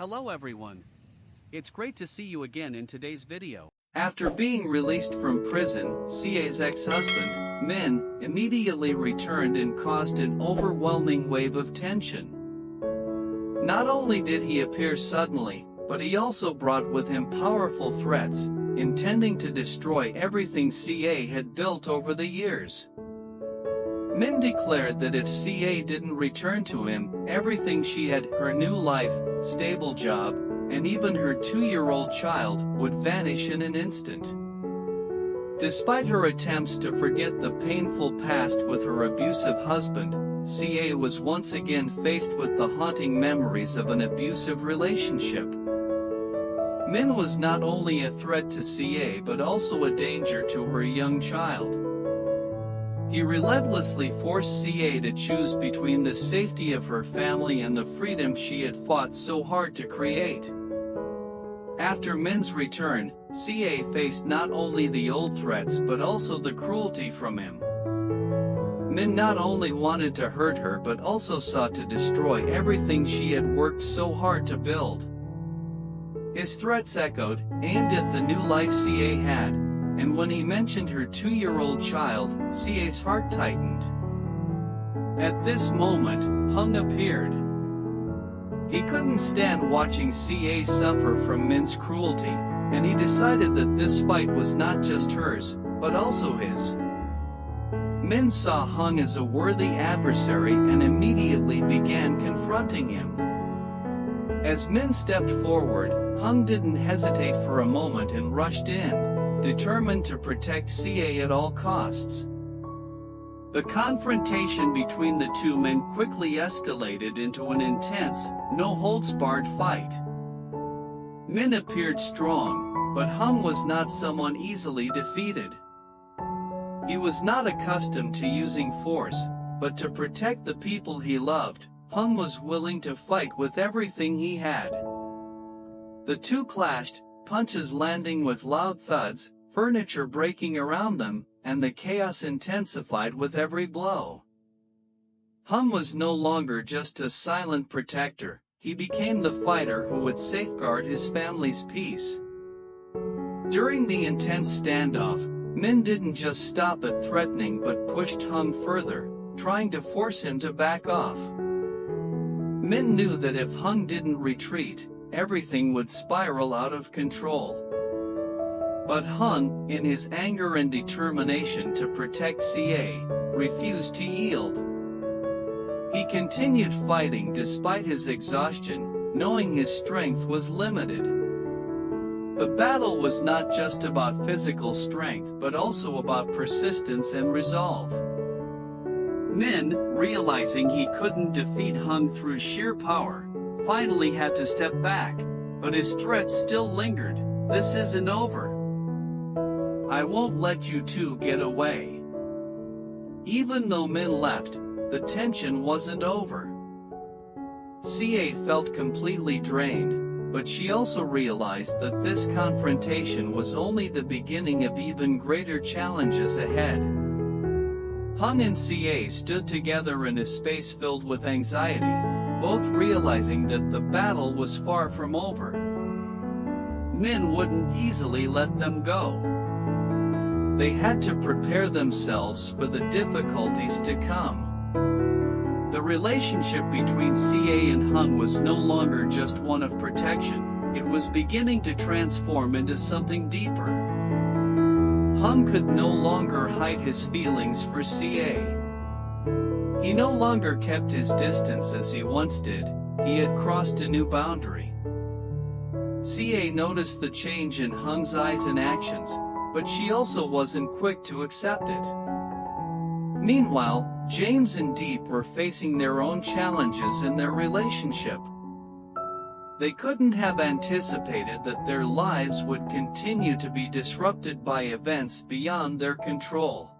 Hello everyone. It's great to see you again in today's video. After being released from prison, CA's ex-husband, Min, immediately returned and caused an overwhelming wave of tension. Not only did he appear suddenly, but he also brought with him powerful threats, intending to destroy everything CA had built over the years. Min declared that if CA didn't return to him, everything she had, her new life, stable job, and even her 2-year-old child, would vanish in an instant. Despite her attempts to forget the painful past with her abusive husband, CA was once again faced with the haunting memories of an abusive relationship. Min was not only a threat to CA but also a danger to her young child. He relentlessly forced CA to choose between the safety of her family and the freedom she had fought so hard to create. After Min's return, CA faced not only the old threats but also the cruelty from him. Min not only wanted to hurt her but also sought to destroy everything she had worked so hard to build. His threats echoed, aimed at the new life CA had, and when he mentioned her 2-year-old child, CA's heart tightened. At this moment, Hung appeared. He couldn't stand watching CA suffer from Min's cruelty, and he decided that this fight was not just hers, but also his. Min saw Hung as a worthy adversary and immediately began confronting him. As Min stepped forward, Hung didn't hesitate for a moment and rushed in, determined to protect CA at all costs. The confrontation between the two men quickly escalated into an intense, no-holds-barred fight. Min appeared strong, but Hung was not someone easily defeated. He was not accustomed to using force, but to protect the people he loved, Hung was willing to fight with everything he had. The two clashed, punches landing with loud thuds, furniture breaking around them, and the chaos intensified with every blow. Hung was no longer just a silent protector, he became the fighter who would safeguard his family's peace. During the intense standoff, Min didn't just stop at threatening but pushed Hung further, trying to force him to back off. Min knew that if Hung didn't retreat, everything would spiral out of control. But Hung, in his anger and determination to protect CA, refused to yield. He continued fighting despite his exhaustion, knowing his strength was limited. The battle was not just about physical strength but also about persistence and resolve. Min, realizing he couldn't defeat Hung through sheer power, finally had to step back, but his threats still lingered. "This isn't over. I won't let you two get away." Even though Min left, the tension wasn't over. CA felt completely drained, but she also realized that this confrontation was only the beginning of even greater challenges ahead. Hung and CA stood together in a space filled with anxiety, both realizing that the battle was far from over. Min wouldn't easily let them go. They had to prepare themselves for the difficulties to come. The relationship between CA and Hung was no longer just one of protection, it was beginning to transform into something deeper. Hung could no longer hide his feelings for CA. He no longer kept his distance as he once did, he had crossed a new boundary. CA noticed the change in Hung's eyes and actions, but she also wasn't quick to accept it. Meanwhile, James and Deep were facing their own challenges in their relationship. They couldn't have anticipated that their lives would continue to be disrupted by events beyond their control.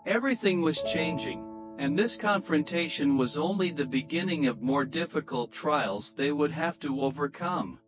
Everything was changing, and this confrontation was only the beginning of more difficult trials they would have to overcome.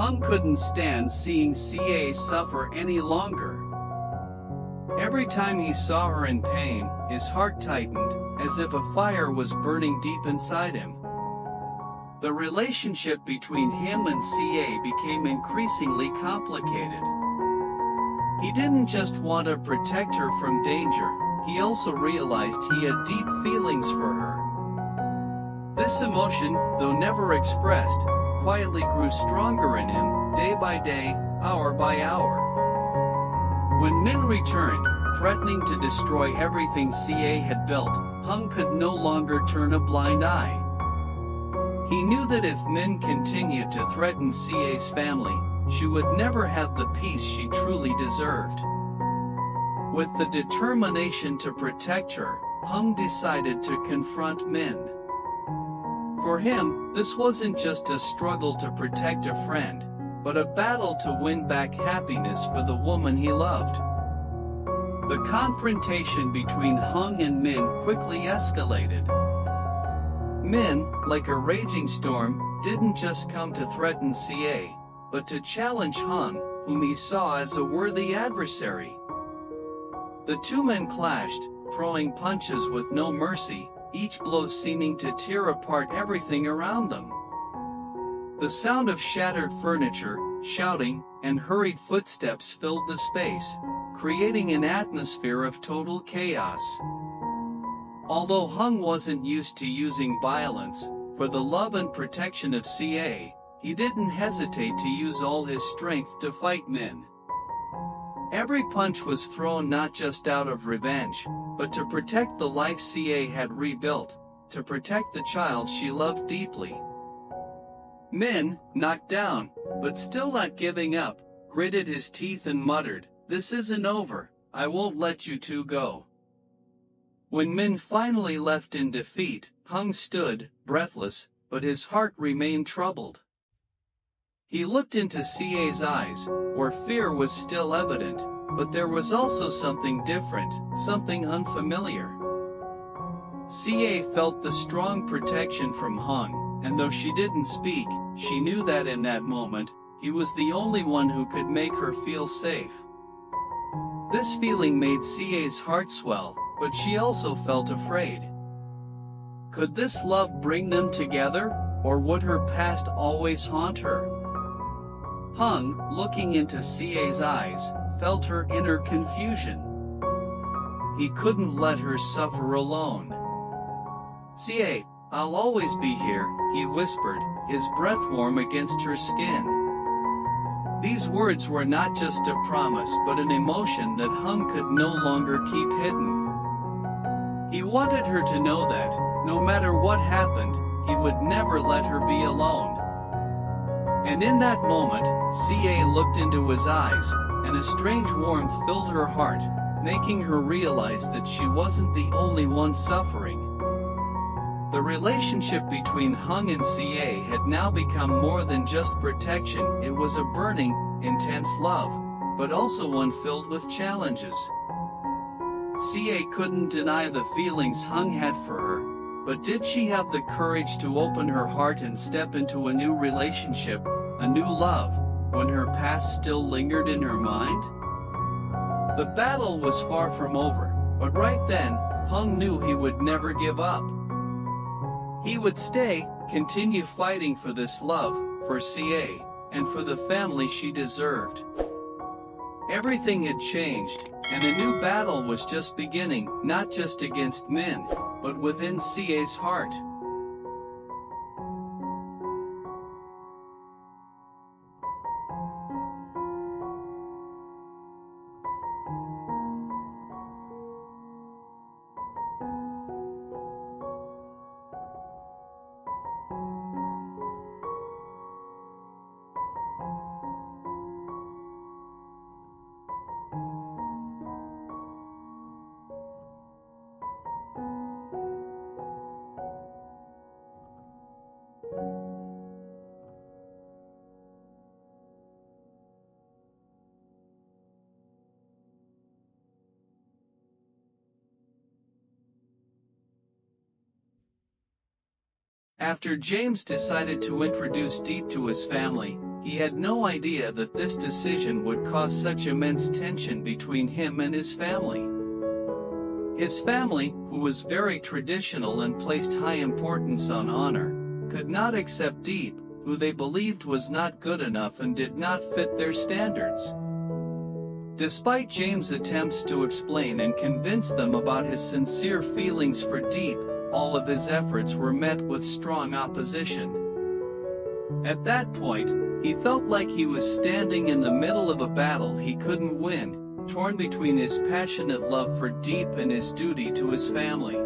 Hung couldn't stand seeing CA suffer any longer. Every time he saw her in pain, his heart tightened, as if a fire was burning deep inside him. The relationship between him and CA became increasingly complicated. He didn't just want to protect her from danger, he also realized he had deep feelings for her. This emotion, though never expressed, quietly grew stronger in him, day by day, hour by hour. When Min returned, threatening to destroy everything CA had built, Hung could no longer turn a blind eye. He knew that if Min continued to threaten CA's family, she would never have the peace she truly deserved. With the determination to protect her, Hung decided to confront Min. For him, this wasn't just a struggle to protect a friend, but a battle to win back happiness for the woman he loved. The confrontation between Hung and Min quickly escalated. Min, like a raging storm, didn't just come to threaten CA, but to challenge Hung, whom he saw as a worthy adversary. The two men clashed, throwing punches with no mercy, each blow seeming to tear apart everything around them. The sound of shattered furniture, shouting, and hurried footsteps filled the space, creating an atmosphere of total chaos. Although Hung wasn't used to using violence, for the love and protection of CA, he didn't hesitate to use all his strength to fight Min. Every punch was thrown not just out of revenge, but to protect the life CA had rebuilt, to protect the child she loved deeply. Min, knocked down, but still not giving up, gritted his teeth and muttered, "This isn't over, I won't let you two go." When Min finally left in defeat, Hung stood, breathless, but his heart remained troubled. He looked into CA's eyes, where fear was still evident, but there was also something different, something unfamiliar. CA felt the strong protection from Hung, and though she didn't speak, she knew that in that moment, he was the only one who could make her feel safe. This feeling made CA's heart swell, but she also felt afraid. Could this love bring them together, or would her past always haunt her? Hung, looking into CA's eyes, felt her inner confusion. He couldn't let her suffer alone. "CA, I'll always be here," he whispered, his breath warm against her skin. These words were not just a promise but an emotion that Hung could no longer keep hidden. He wanted her to know that, no matter what happened, he would never let her be alone. And in that moment, CA looked into his eyes, and a strange warmth filled her heart, making her realize that she wasn't the only one suffering. The relationship between Hung and CA had now become more than just protection. It was a burning, intense love, but also one filled with challenges. CA couldn't deny the feelings Hung had for her, but did she have the courage to open her heart and step into a new relationship, a new love, when her past still lingered in her mind? The battle was far from over, but right then, Hung knew he would never give up. He would stay, continue fighting for this love, for CA, and for the family she deserved. Everything had changed, and a new battle was just beginning, not just against Min, but within CA's heart. After James decided to introduce Deep to his family, he had no idea that this decision would cause such immense tension between him and his family. His family, who was very traditional and placed high importance on honor, could not accept Deep, who they believed was not good enough and did not fit their standards. Despite James' attempts to explain and convince them about his sincere feelings for Deep, all of his efforts were met with strong opposition. At that point, he felt like he was standing in the middle of a battle he couldn't win, torn between his passionate love for Deep and his duty to his family.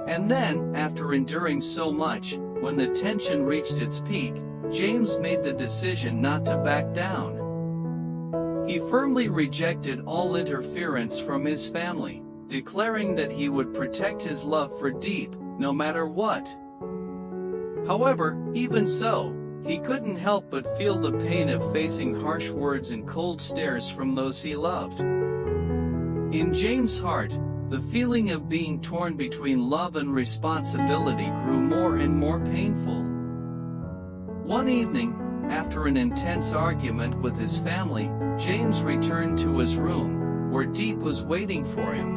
And then, after enduring so much, when the tension reached its peak, James made the decision not to back down. He firmly rejected all interference from his family, declaring that he would protect his love for Deep, no matter what. However, even so, he couldn't help but feel the pain of facing harsh words and cold stares from those he loved. In James' heart, the feeling of being torn between love and responsibility grew more and more painful. One evening, after an intense argument with his family, James returned to his room, where Deep was waiting for him.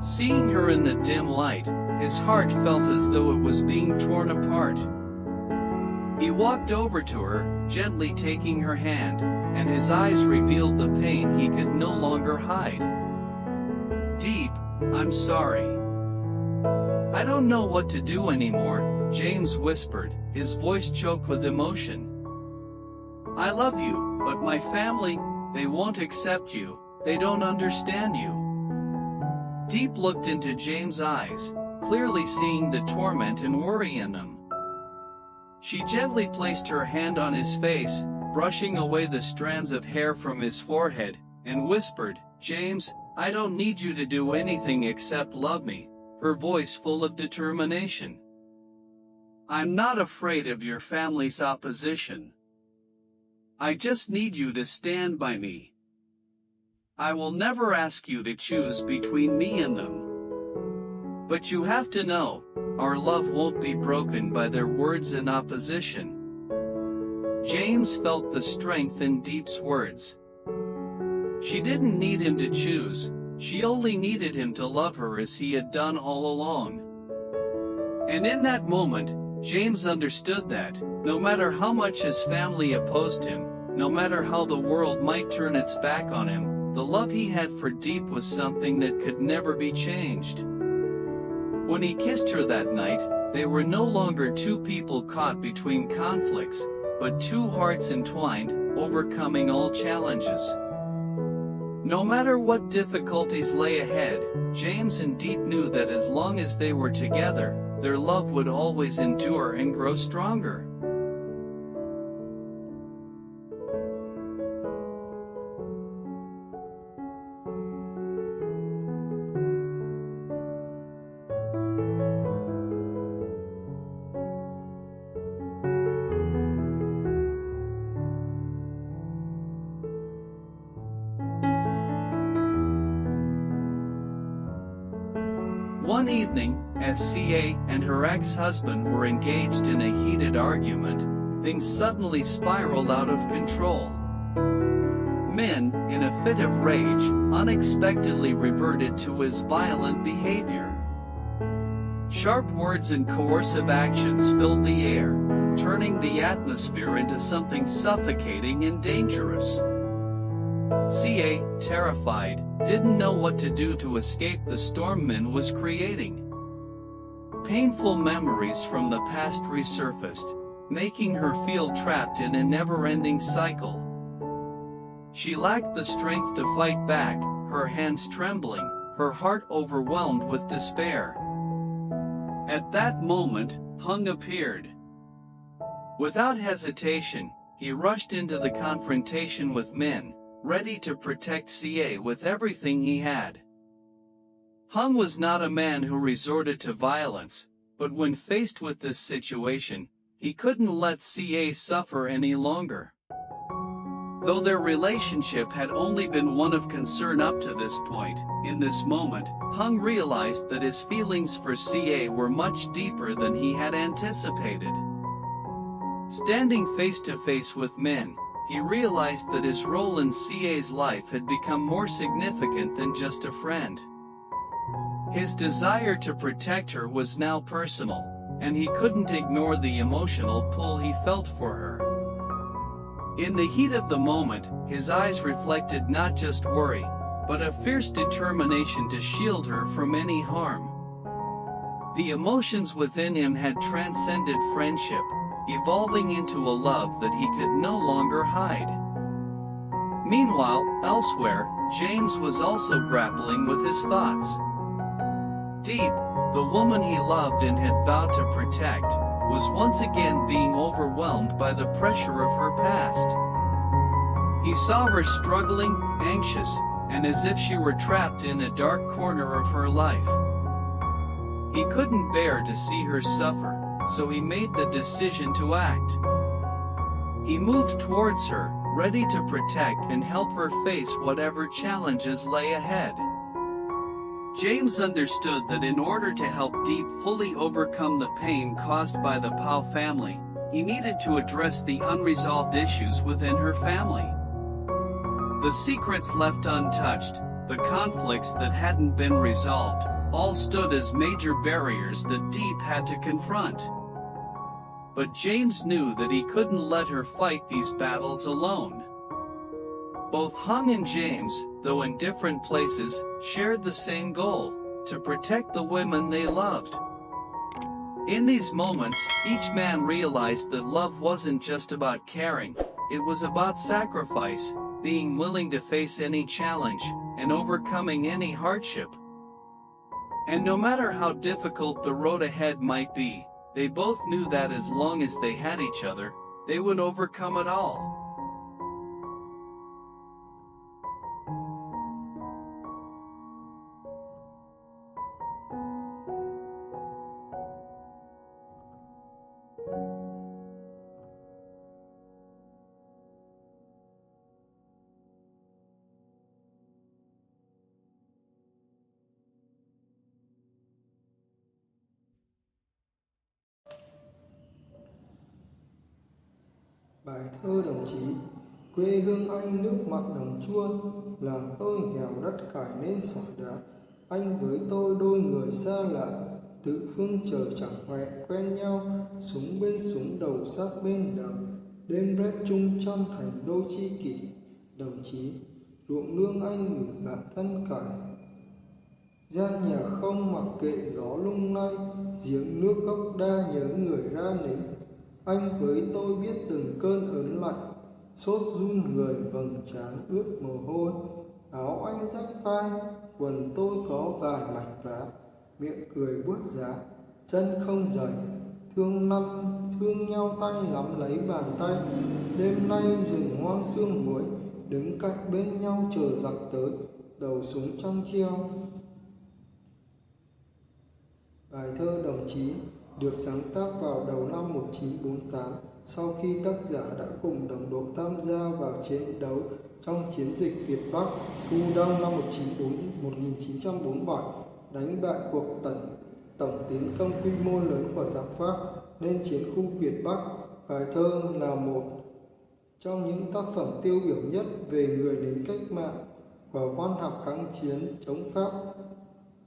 Seeing her in the dim light, his heart felt as though it was being torn apart. He walked over to her, gently taking her hand, and his eyes revealed the pain he could no longer hide. "Deep, I'm sorry. I don't know what to do anymore," James whispered, his voice choked with emotion. "I love you, but my family, they won't accept you, they don't understand you." Deep looked into James' eyes, clearly seeing the torment and worry in them. She gently placed her hand on his face, brushing away the strands of hair from his forehead, and whispered, "James, I don't need you to do anything except love me," her voice full of determination. "I'm not afraid of your family's opposition. I just need you to stand by me. I will never ask you to choose between me and them. But you have to know, our love won't be broken by their words and opposition." James felt the strength in Deep's words. She didn't need him to choose, she only needed him to love her as he had done all along. And in that moment, James understood that, no matter how much his family opposed him, no matter how the world might turn its back on him, the love he had for Deep was something that could never be changed. When he kissed her that night, they were no longer two people caught between conflicts, but two hearts entwined, overcoming all challenges. No matter what difficulties lay ahead, James and Deep knew that as long as they were together, their love would always endure and grow stronger. One evening, as CA and her ex-husband were engaged in a heated argument, things suddenly spiraled out of control. Min, in a fit of rage, unexpectedly reverted to his violent behavior. Sharp words and coercive actions filled the air, turning the atmosphere into something suffocating and dangerous. CA, terrified, didn't know what to do to escape the storm Min was creating. Painful memories from the past resurfaced, making her feel trapped in a never-ending cycle. She lacked the strength to fight back, her hands trembling, her heart overwhelmed with despair. At that moment, Hung appeared. Without hesitation, he rushed into the confrontation with Min, ready to protect CA with everything he had. Hung was not a man who resorted to violence, but when faced with this situation, he couldn't let CA suffer any longer. Though their relationship had only been one of concern up to this point, in this moment, Hung realized that his feelings for CA were much deeper than he had anticipated. Standing face to face with men, he realized that his role in CA's life had become more significant than just a friend. His desire to protect her was now personal, and he couldn't ignore the emotional pull he felt for her. In the heat of the moment, his eyes reflected not just worry, but a fierce determination to shield her from any harm. The emotions within him had transcended friendship, evolving into a love that he could no longer hide. Meanwhile, elsewhere, James was also grappling with his thoughts. Deep, the woman he loved and had vowed to protect, was once again being overwhelmed by the pressure of her past. He saw her struggling, anxious, and as if she were trapped in a dark corner of her life. He couldn't bear to see her suffer, so he made the decision to act. He moved towards her, ready to protect and help her face whatever challenges lay ahead. James understood that in order to help Deep fully overcome the pain caused by the Pao family, he needed to address the unresolved issues within her family. The secrets left untouched, the conflicts that hadn't been resolved, all stood as major barriers that Deep had to confront. But James knew that he couldn't let her fight these battles alone. Both Hung and James, though in different places, shared the same goal: to protect the women they loved. In these moments, each man realized that love wasn't just about caring, it was about sacrifice, being willing to face any challenge, and overcoming any hardship. And no matter how difficult the road ahead might be, they both knew that as long as they had each other, they would overcome it all. Bài thơ đồng chí. Quê hương anh nước mặn đồng chua, làng tôi nghèo đất cải nên sỏi đá. Anh với tôi đôi người xa lạ, tự phương trời chẳng hẹn quen nhau. Súng bên súng đầu sát bên đầu, đêm rét chung chăn thành đôi chi kỷ. Đồng chí, ruộng nương anh gửi bạn thân cải. Gian nhà không mặc kệ gió lung lay, giếng nước gốc đa nhớ người ra nính. Anh với tôi biết từng cơn ớn lạnh, sốt run người vầng trán ướt mồ hôi. Áo anh rách vai, quần tôi có vài mảnh vá, miệng cười buốt giá, chân không giày. Thương nhau tay nắm lấy bàn tay, đêm nay rừng hoang sương muối, đứng cạnh bên nhau chờ giặc tới, đầu súng trong treo. Bài thơ đồng chí được sáng tác vào đầu năm 1948, sau khi tác giả đã cùng đồng đội tham gia vào chiến đấu trong chiến dịch Việt Bắc Thu Đông năm 1947, đánh bại cuộc tổng tiến công quy mô lớn của giặc Pháp nên chiến khu Việt Bắc. Bài thơ là một trong những tác phẩm tiêu biểu nhất về người lính cách mạng và văn học kháng chiến chống Pháp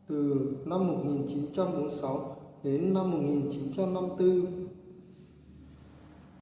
từ năm 1946 đến năm 1954.